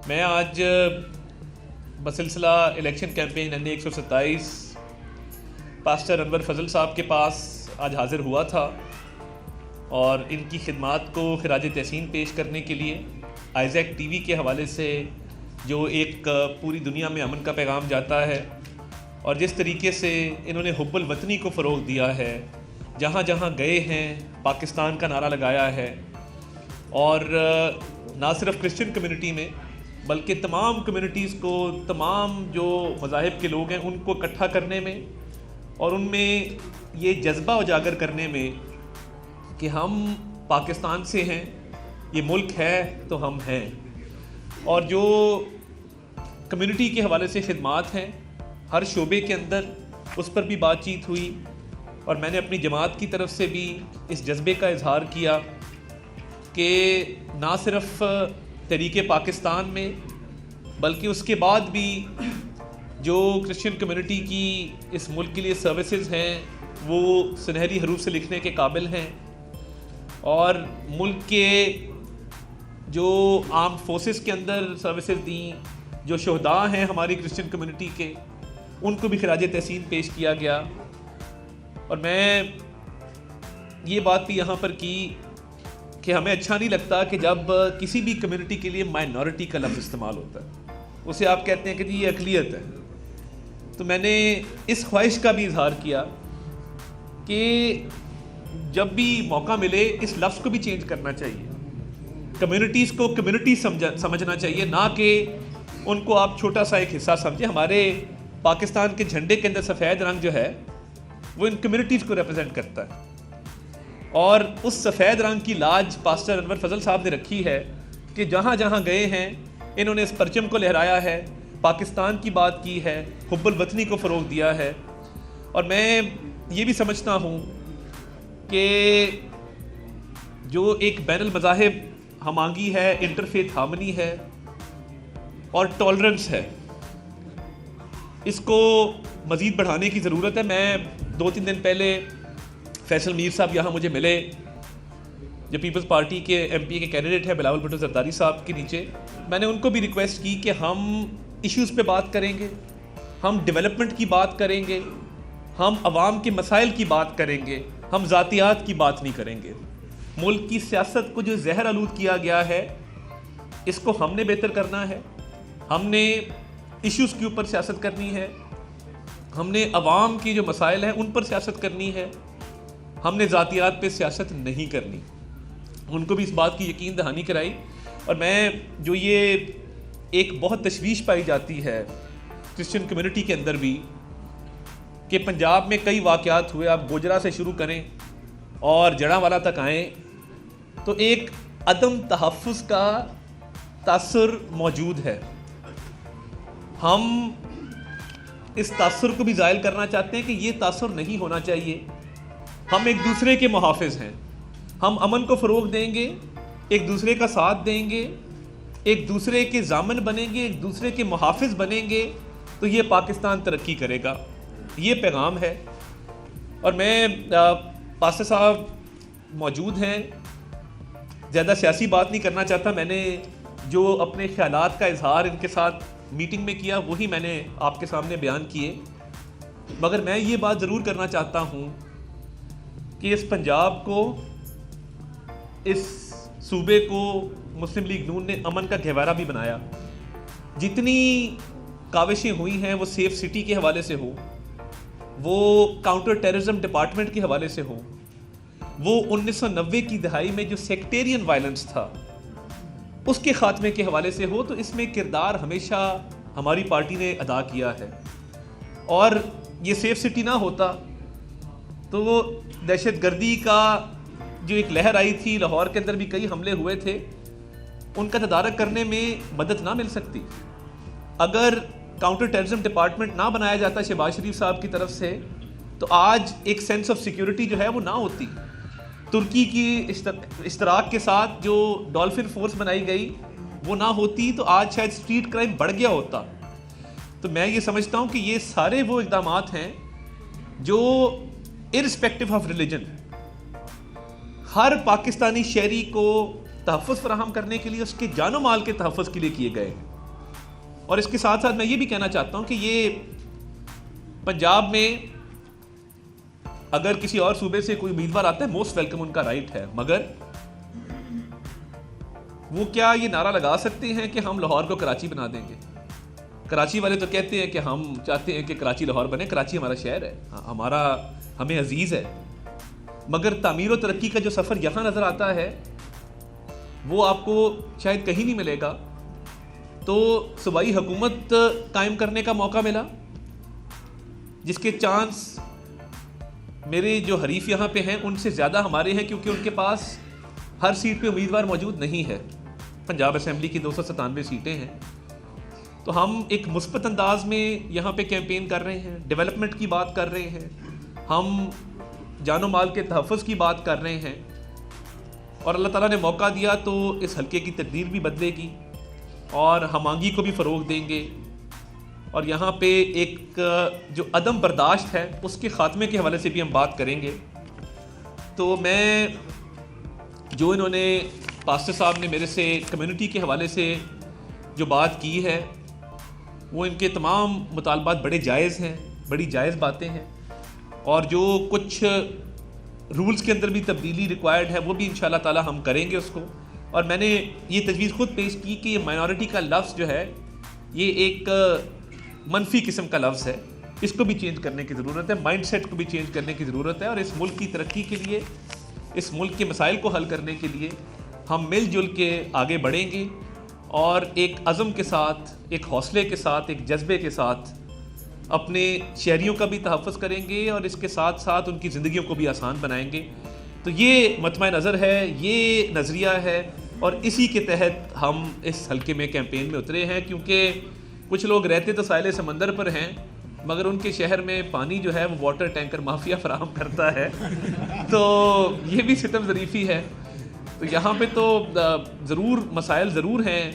میں آج بسلسلہ election campaign NA-127 pastor انور فضل صاحب کے پاس آج حاضر ہوا تھا اور ان کی خدمات کو خراج تحسین پیش کرنے کے لیے آئزیک ٹی وی کے حوالے سے جو ایک پوری دنیا میں امن کا پیغام جاتا ہے اور جس طریقے سے انہوں نے حب الوطنی کو فروغ دیا ہے، جہاں جہاں گئے ہیں پاکستان کا نعرہ لگایا ہے، اور نہ صرف کرسچن کمیونٹی میں بلکہ تمام کمیونٹیز کو، تمام جو مذاہب کے لوگ ہیں ان کو اکٹھا کرنے میں اور ان میں یہ جذبہ اجاگر کرنے میں کہ ہم پاکستان سے ہیں، یہ ملک ہے تو ہم ہیں، اور جو کمیونٹی کے حوالے سے خدمات ہیں ہر شعبے کے اندر اس پر بھی بات چیت ہوئی، اور میں نے اپنی جماعت کی طرف سے بھی اس جذبے کا اظہار کیا کہ نہ صرف تحریک پاکستان میں بلکہ اس کے بعد بھی جو کرسچن کمیونٹی کی اس ملک کے لیے سروسز ہیں وہ سنہری حروف سے لکھنے کے قابل ہیں، اور ملک کے جو آرم فورسز کے اندر سروسز دیں، جو شہداء ہیں ہماری کرسچن کمیونٹی کے، ان کو بھی خراج تحسین پیش کیا گیا۔ اور میں یہ بات بھی یہاں پر کی کہ ہمیں اچھا نہیں لگتا کہ جب کسی بھی کمیونٹی کے لیے مائنورٹی کا لفظ استعمال ہوتا ہے، اسے آپ کہتے ہیں کہ جی یہ اقلیت ہے۔ تو میں نے اس خواہش کا بھی اظہار کیا کہ جب بھی موقع ملے اس لفظ کو بھی چینج کرنا چاہیے، کمیونٹیز کو کمیونٹی سمجھنا چاہیے، نہ کہ ان کو آپ چھوٹا سا ایک حصہ سمجھیں۔ ہمارے پاکستان کے جھنڈے کے اندر سفید رنگ جو ہے وہ ان کمیونٹیز کو ریپرزینٹ کرتا ہے، اور اس سفید رنگ کی لاج پاسٹر انور فضل صاحب نے رکھی ہے کہ جہاں جہاں گئے ہیں انہوں نے اس پرچم کو لہرایا ہے، پاکستان کی بات کی ہے، حب الوطنی کو فروغ دیا ہے۔ اور میں یہ بھی سمجھتا ہوں کہ جو ایک بین المذاہب ہم آہنگی ہے، انٹرفیتھ ہارمنی ہے اور ٹالرنس ہے، اس کو مزید بڑھانے کی ضرورت ہے۔ میں 2-3 دن پہلے فیصل میر صاحب یہاں مجھے ملے، جو پیپلز پارٹی کے MP کے کینڈیڈیٹ ہیں بلاول بھٹو زرداری صاحب کے نیچے۔ میں نے ان کو بھی ریکویسٹ کی کہ ہم ایشوز پہ بات کریں گے، ہم ڈیولپمنٹ کی بات کریں گے، ہم عوام کے مسائل کی بات کریں گے، ہم ذاتیات کی بات نہیں کریں گے۔ ملک کی سیاست کو جو زہر آلود کیا گیا ہے اس کو ہم نے بہتر کرنا ہے، ہم نے ایشوز کے اوپر سیاست کرنی ہے، ہم نے عوام کی جو مسائل ہیں ان پر سیاست کرنی ہے، ہم نے ذاتیات پہ سیاست نہیں کرنی۔ ان کو بھی اس بات کی یقین دہانی کرائی۔ اور میں جو یہ ایک بہت تشویش پائی جاتی ہے کرسچن کمیونٹی کے اندر بھی کہ پنجاب میں کئی واقعات ہوئے، آپ گوجرا سے شروع کریں اور جڑاوالا تک آئیں تو ایک عدم تحفظ کا تاثر موجود ہے۔ ہم اس تاثر کو بھی زائل کرنا چاہتے ہیں کہ یہ تاثر نہیں ہونا چاہیے۔ ہم ایک دوسرے کے محافظ ہیں، ہم امن کو فروغ دیں گے، ایک دوسرے کا ساتھ دیں گے، ایک دوسرے کے ضامن بنیں گے، ایک دوسرے کے محافظ بنیں گے تو یہ پاکستان ترقی کرے گا۔ یہ پیغام ہے۔ اور میں پاسٹر صاحب موجود ہیں، زیادہ سیاسی بات نہیں کرنا چاہتا۔ میں نے جو اپنے خیالات کا اظہار ان کے ساتھ میٹنگ میں کیا وہی میں نے آپ کے سامنے بیان کیے، مگر میں یہ بات ضرور کرنا چاہتا ہوں کہ اس پنجاب کو، اس صوبے کو مسلم لیگ نون نے امن کا گہوارہ بھی بنایا۔ جتنی کاوشیں ہوئی ہیں وہ سیف سٹی کے حوالے سے ہو، وہ کاؤنٹر ٹیررزم ڈپارٹمنٹ کے حوالے سے ہو، وہ 1990 کی دہائی میں جو سیکٹیرین وائلنس تھا اس کے خاتمے کے حوالے سے ہو، تو اس میں کردار ہمیشہ ہماری پارٹی نے ادا کیا ہے۔ اور یہ سیف سٹی نہ ہوتا تو وہ دہشت گردی کا جو ایک لہر آئی تھی، لاہور کے اندر بھی کئی حملے ہوئے تھے، ان کا تدارک کرنے میں مدد نہ مل سکتی۔ اگر کاؤنٹر ٹیررزم ڈپارٹمنٹ نہ بنایا جاتا شہباز شریف صاحب کی طرف سے تو آج ایک سینس آف سیکیورٹی جو ہے وہ نہ ہوتی۔ ترکی کی اشتراک کے ساتھ جو ڈولفن فورس بنائی گئی وہ نہ ہوتی تو آج شاید اسٹریٹ کرائم بڑھ گیا ہوتا۔ تو میں یہ سمجھتا ہوں کہ یہ سارے وہ اقدامات ہیں جو ارسپیکٹو آف ریلیجن ہر پاکستانی شہری کو تحفظ فراہم کرنے کے لیے، اس کے جان و مال کے تحفظ کے لیے کیے گئے ہیں۔ اور اس کے ساتھ ساتھ میں یہ بھی کہنا چاہتا ہوں کہ یہ پنجاب میں اگر کسی اور صوبے سے کوئی امیدوار آتا ہے موسٹ ویلکم، ان کا رائٹ ہے، مگر وہ کیا یہ نعرہ لگا سکتے ہیں کہ ہم لاہور کو کراچی بنا دیں گے؟ کراچی والے تو کہتے ہیں کہ ہم چاہتے ہیں کہ کراچی لاہور بنے، کراچی ہمارا شہر ہے، ہمیں عزیز ہے، مگر تعمیر و ترقی کا جو سفر یہاں نظر آتا ہے وہ آپ کو شاید کہیں نہیں ملے گا۔ تو صوبائی حکومت قائم کرنے کا موقع ملا، جس کے چانس میرے جو حریف یہاں پہ ہیں ان سے زیادہ ہمارے ہیں، کیونکہ ان کے پاس ہر سیٹ پہ امیدوار موجود نہیں ہے۔ پنجاب اسمبلی کی 297 سیٹیں ہیں، تو ہم ایک مثبت انداز میں یہاں پہ کیمپین کر رہے ہیں، ڈیولپمنٹ کی بات کر رہے ہیں، ہم جان و مال کے تحفظ کی بات کر رہے ہیں، اور اللہ تعالیٰ نے موقع دیا تو اس حلقے کی تقدیر بھی بدلے گی اور ہم آہنگی کو بھی فروغ دیں گے، اور یہاں پہ ایک جو عدم برداشت ہے اس کے خاتمے کے حوالے سے بھی ہم بات کریں گے۔ تو میں جو انہوں نے پاسٹر صاحب نے میرے سے کمیونٹی کے حوالے سے جو بات کی ہے، وہ ان کے تمام مطالبات بڑے جائز ہیں، بڑی جائز باتیں ہیں، اور جو کچھ رولز کے اندر بھی تبدیلی ریکوائرڈ ہے وہ بھی انشاءاللہ تعالی ہم کریں گے اس کو۔ اور میں نے یہ تجویز خود پیش کی کہ یہ مائنورٹی کا لفظ جو ہے یہ ایک منفی قسم کا لفظ ہے، اس کو بھی چینج کرنے کی ضرورت ہے، مائنڈ سیٹ کو بھی چینج کرنے کی ضرورت ہے، اور اس ملک کی ترقی کے لیے، اس ملک کے مسائل کو حل کرنے کے لیے ہم مل جل کے آگے بڑھیں گے، اور ایک عزم کے ساتھ، ایک حوصلے کے ساتھ، ایک جذبے کے ساتھ اپنے شہریوں کا بھی تحفظ کریں گے، اور اس کے ساتھ ساتھ ان کی زندگیوں کو بھی آسان بنائیں گے۔ تو یہ مطمع نظر ہے، یہ نظریہ ہے، اور اسی کے تحت ہم اس حلقے میں کیمپین میں اترے ہیں، کیونکہ کچھ لوگ رہتے تو ساحل سمندر پر ہیں، مگر ان کے شہر میں پانی جو ہے وہ واٹر ٹینکر مافیا فراہم کرتا ہے، تو یہ بھی ستم ظریفی ہے۔ تو یہاں پہ تو ضرور مسائل ضرور ہیں،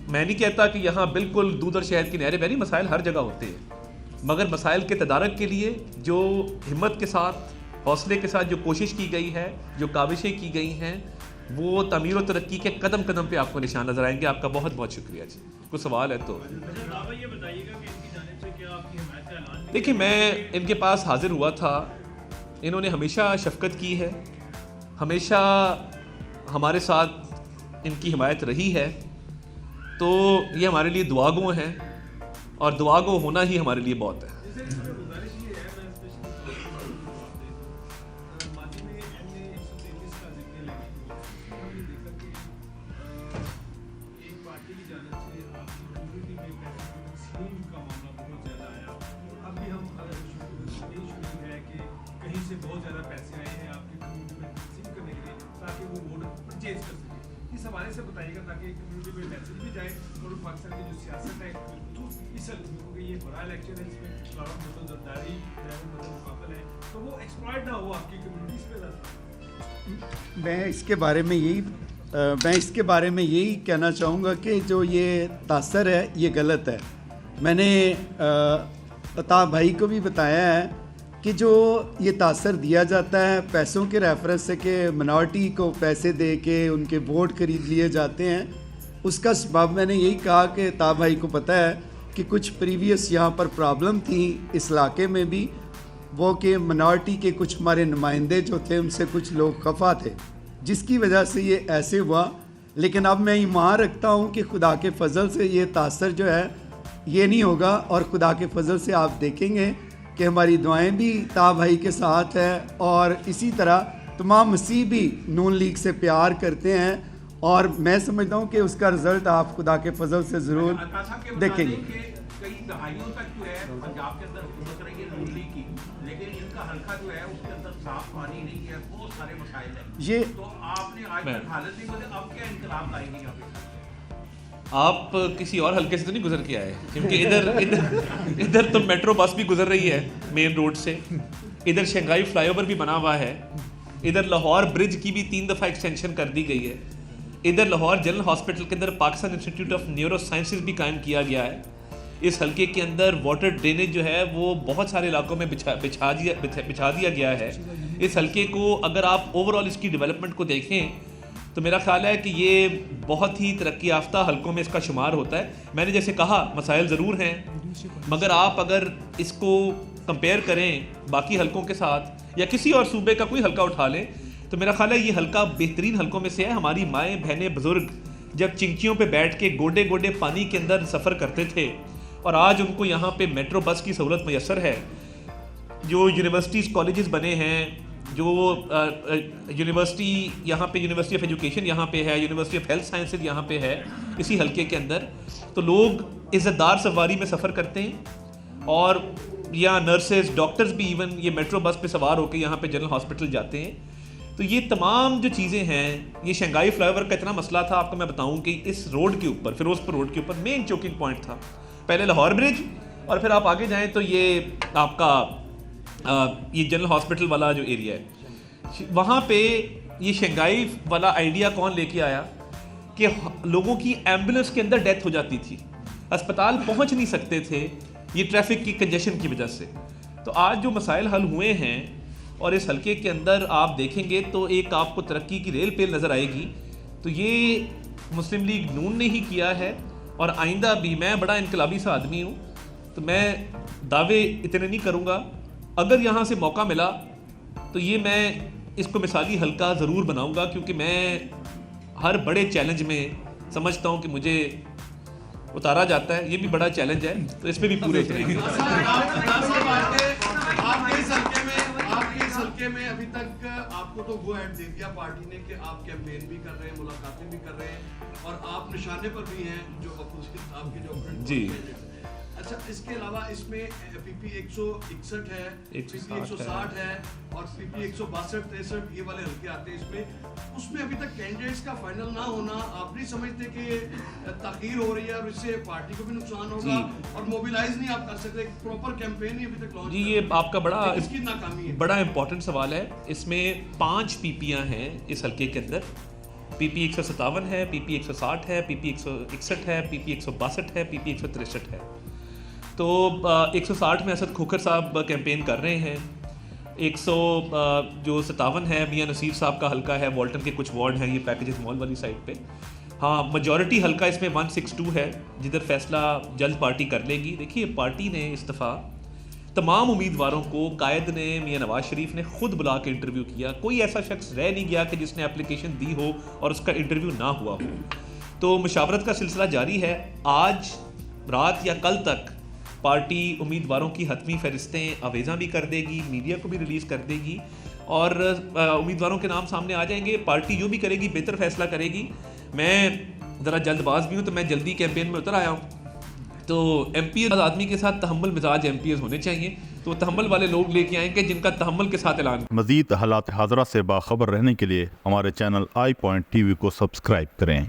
میں نہیں کہتا کہ یہاں بالکل دودھ اور شہد کی نہریں بہ رہی، مسائل ہر جگہ ہوتے ہیں، مگر مسائل کے تدارک کے لیے جو ہمت کے ساتھ، حوصلے کے ساتھ جو کوشش کی گئی ہے، جو کاوشیں کی گئی ہیں، وہ تعمیر و ترقی کے قدم قدم پہ آپ کو نشان نظر آئیں گے۔ آپ کا بہت بہت شکریہ جی۔ کوئی سوال ہے تو دیکھیں، میں ان کے پاس حاضر ہوا تھا، انہوں نے ہمیشہ شفقت کی ہے، ہمیشہ ہمارے ساتھ ان کی حمایت رہی ہے، تو یہ ہمارے لیے دعا گو ہیں، اور دعا گو ہونا ہی ہمارے لیے بہت ہے۔ اس حوالے سے بتائیے گا تاکہ کمیونٹی میں میسج بھی جائے، اور پاکستان کی جو سیاست ہے اس کیونکہ یہ بڑا الیکشن ہے، اس میں زرداری مقابل ہے، تو وہ ایکسپلائٹ نہ ہو آپ کی کمیونٹیز پہ۔ میں اس کے بارے میں یہی کہنا چاہوں گا کہ جو یہ تاثر ہے یہ غلط ہے۔ میں نے عطا بھائی کو بھی بتایا ہے کہ جو یہ تاثر دیا جاتا ہے پیسوں کے ریفرنس سے، کہ منارٹی کو پیسے دے کے ان کے ووٹ خرید لیے جاتے ہیں، اس کا سبب میں نے یہی کہا کہ عطا بھائی کو پتہ ہے کہ کچھ پریویس یہاں پر پرابلم تھی اس علاقے میں بھی، وہ کہ منارٹی کے کچھ ہمارے نمائندے جو تھے ان سے کچھ لوگ خفا تھے، جس کی وجہ سے یہ ایسے ہوا۔ لیکن اب میں ایمان رکھتا ہوں کہ خدا کے فضل سے یہ تاثر جو ہے یہ نہیں ہوگا، اور خدا کے فضل سے آپ دیکھیں گے کہ ہماری دعائیں بھی عطا بھائی کے ساتھ ہیں، اور اسی طرح تمام مسیح بھی نون لیگ سے پیار کرتے ہیں، اور میں سمجھتا ہوں کہ اس کا رزلٹ آپ خدا کے فضل سے ضرور دیکھیں گے۔ کئی دہائیوں تک جو ہے پنجاب کے اندر حکومت رہی ہے نون لیگ کی، لیکن ان کا حلقہ جو ہے اس کے اندر صاف پانی نہیں ہے، بہت سارے مسائل ہیں، یہ تو آپ نے آج تک حالت نہیں بدلی، اب کیا انقلاب لائیں گے یہاں پہ؟ آپ کسی اور حلقے سے تو نہیں گزر کے آئے؟ کیونکہ ادھر تو میٹرو بس بھی گزر رہی ہے مین روڈ سے، ادھر شنگھائی فلائی اوور بھی بنا ہوا ہے، ادھر لاہور برج کی بھی 3 دفعہ ایکسٹینشن کر دی گئی ہے، ادھر لاہور جنرل ہاسپٹل کے اندر Pakistan institute of neurosciences بھی قائم کیا گیا ہے۔ اس حلقے کے اندر واٹر ڈرینیج جو ہے وہ بہت سارے علاقوں میں بچھا دیا گیا ہے۔ اس حلقے کو اگر آپ اوور آل اس کی ڈیولپمنٹ کو دیکھیں تو میرا خیال ہے کہ یہ بہت ہی ترقی یافتہ حلقوں میں اس کا شمار ہوتا ہے. میں نے جیسے کہا مسائل ضرور ہیں, مگر آپ اگر اس کو کمپیئر کریں باقی حلقوں کے ساتھ یا کسی اور صوبے کا کوئی حلقہ اٹھا لیں تو میرا خیال ہے یہ حلقہ بہترین حلقوں میں سے ہے. ہماری مائیں بہنیں بزرگ جب چنکیوں پہ بیٹھ کے گوڈے گوڈے پانی کے اندر سفر کرتے تھے اور آج ان کو یہاں پہ میٹرو بس کی سہولت میسر ہے. جو یونیورسٹیز کالجز بنے ہیں, جو یونیورسٹی یہاں پہ یونیورسٹی آف ایجوکیشن یہاں پہ ہے, یونیورسٹی آف ہیلتھ سائنسز یہاں پہ ہے اسی حلقے کے اندر, تو لوگ عزت دار سواری میں سفر کرتے ہیں اور یا نرسز ڈاکٹرز بھی ایون یہ میٹرو بس پہ سوار ہو کے یہاں پہ جنرل ہاسپٹل جاتے ہیں. تو یہ تمام جو چیزیں ہیں, یہ شنگھائی فلائی اوور کا اتنا مسئلہ تھا آپ کو میں بتاؤں کہ اس روڈ کے اوپر فیروز پور روڈ کے اوپر مین چوکنگ پوائنٹ تھا. پہلے لاہور برج اور پھر آپ آگے جائیں تو یہ آپ کا یہ جنرل ہاسپٹل والا جو ایریا ہے, وہاں پہ یہ شنگھائی والا آئیڈیا کون لے کے آیا کہ لوگوں کی ایمبولینس کے اندر ڈیتھ ہو جاتی تھی, اسپتال پہنچ نہیں سکتے تھے یہ ٹریفک کی کنجیشن کی وجہ سے. تو آج جو مسائل حل ہوئے ہیں اور اس حلقے کے اندر آپ دیکھیں گے تو ایک آپ کو ترقی کی ریل پیل نظر آئے گی. تو یہ مسلم لیگ نون نے ہی کیا ہے اور آئندہ بھی. میں بڑا انقلابی سا آدمی ہوں تو میں دعوے اتنے نہیں کروں گا, اگر یہاں سے موقع ملا تو یہ میں اس کو مثالی حلقہ ضرور بناؤں گا, کیونکہ میں ہر بڑے چیلنج میں سمجھتا ہوں کہ مجھے اتارا جاتا ہے, یہ بھی بڑا چیلنج ہے تو اس میں بھی پورے اتریں گے. آپ کے اس حلقے میں ابھی تک آپ کو تو گو ہیڈ دے دیا پارٹی نے کہ آپ کیمپین بھی کر رہے ہیں, ملاقاتیں بھی کر رہے ہیں اور آپ نشانے پر بھی ہیں جو اپوزیشن آپ کے جو اپوننٹ جی. اچھا, اس کے علاوہ اس میں پی پی 161 ہے, پی پی 160 ہے اور پی پی 162 63 یہ والے حلقے آتے ہیں. اس میں ابھی تک کینڈیڈیٹس کا فائنل نہ ہونا, آپ نہیں سمجھتے کہ تاخیر ہو رہی ہے اور اس سے پارٹی کو بھی نقصان ہوگا اور موبیلائز نہیں آپ کر سکتے, پراپر کیمپین ہی ابھی تک لانچ. جی, یہ آپ کا اس کی ناکامی ہے, بڑا امپورٹنٹ سوال ہے. اس میں 5 پی پیاں ہیں اس حلقے کے اندر. پی پی 157 ہے, پی پی 160 ہے, پی پی 161 ہے, پی پی 162 ہے, پی پی 163 ہے. تو 160 میں اسد کھوکھر صاحب کیمپین کر رہے ہیں. 157 ہے میاں نصیر صاحب کا حلقہ ہے, والٹن کے کچھ وارڈ ہیں یہ پیکیجز مال والی سائڈ پہ. ہاں, میجورٹی حلقہ اس میں 162 ہے جدھر فیصلہ جلد پارٹی کر لے گی. دیکھیے پارٹی نے اس دفعہ تمام امیدواروں کو قائد نے میاں نواز شریف نے خود بلا کے انٹرویو کیا. کوئی ایسا شخص رہ نہیں گیا کہ جس نے اپلیکیشن دی ہو اور اس کا انٹرویو نہ ہوا ہو. تو مشاورت کا سلسلہ جاری ہے. آج رات یا کل تک پارٹی امیدواروں کی حتمی فہرستیں آویزاں بھی کر دے گی, میڈیا کو بھی ریلیز کر دے گی اور امیدواروں کے نام سامنے آ جائیں گے. پارٹی جو بھی کرے گی بہتر فیصلہ کرے گی. میں ذرا جلد باز بھی ہوں تو میں جلدی کیمپین میں اتر آیا ہوں. تو ایم پی آدمی کے ساتھ تحمل مزاج ایم پی ایز ہونے چاہیے, تو تحمل والے لوگ لے کے آئیں گے جن کا تحمل کے ساتھ اعلان. مزید حالات حاضرہ سے باخبر رہنے کے لیے ہمارے channel I point T V کو سبسکرائب کریں.